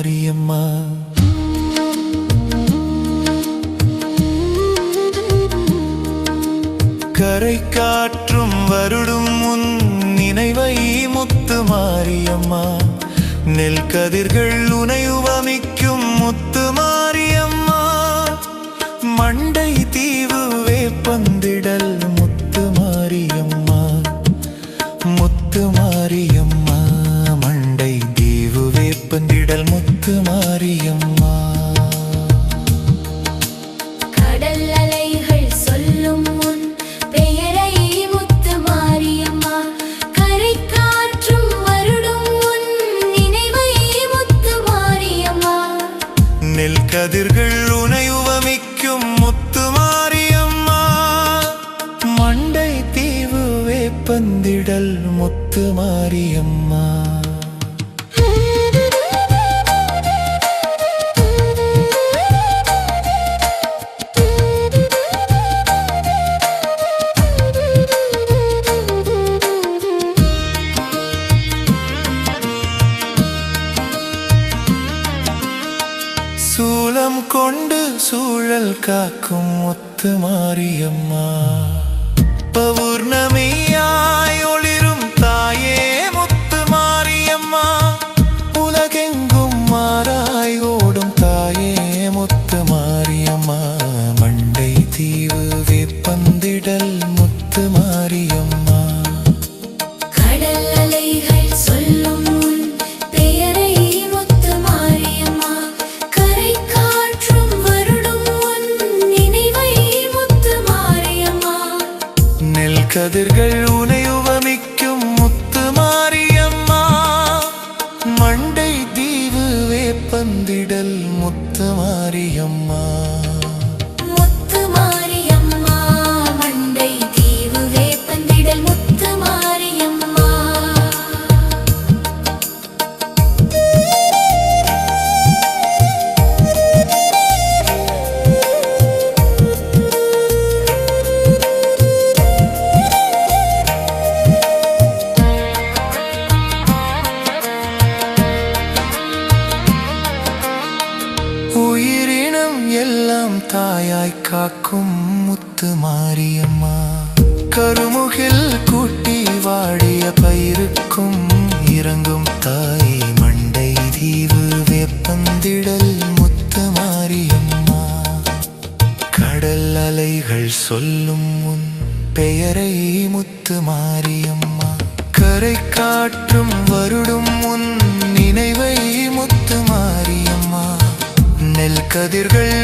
மாரியம்மா. கரை காற்றும் வருடும் உன் நினைவை முத்து மாரியம்மா. நெல் கதிர்கள் உனை உவமிக்கும் முத்து மாரியம்மா. மண்டை தீவு வேப்பந்திடல் முத்து மாரியம்மா. முத்து மாரியம்மா. மண்டை தீவு வேப்பந்திடல் முத்து மாரியம்மா. கடல் அலைகள் சொல்லும் உன் பெயரை முத்து மாரியம்மா. கரை காற்றும் வருடும் உன் நினைவை முத்து மாரியம்மா. நெல் கதிர்கள் உனை உவமிக்கும் முத்து மாரியம்மா. மண்டை தீவு வேப்பந்திடல் முத்து மாரியம்மா. சூலம் கொண்டு சூழல் காக்கும் முத்து மாரியம்மா. பௌர்ணமியாய் ஒளிரும் தாயே முத்து மாரியம்மா. உலகெங்கும் மாறாய் ஓடும் தாயே முத்து மாரியம்மா. மண்டை தீவு வேப்பந்திடல் முத்து மாரியம்மா. கடல் அலைகள் சொல்லும் உன் பெயரை முத்து மாரியம்மா. கரை காற்றும் வருடும் உன் நினைவை முத்து மாரியம்மா. நெல் கதிர்கள் உனை உவமிக்கும் முத்து மாரியம்மா. மண்டை தீவு வேப்பந்திடல் முத்து மாரியம்மா. முத்து மாரியம்மா. மண்டை தீவு வேப்பந்திடல் முத்து மாரியம்மா. உயிரினம் எல்லாம் தாயாய் காக்கும் முத்து மாரியம்மா. கருமுகில் கூட்டி வாடிய பயிருக்கும் இறங்கும் தாய். மண்டை தீவு வேப்பந்திடல் முத்து மாரியம்மா. கடல் அலைகள் சொல்லும் உன் பெயரை முத்து மாரியம்மா. கரை காற்றும் வருடும் உன் நினைவை முத்து மாரியம்மா. நெல் கதிர்கள்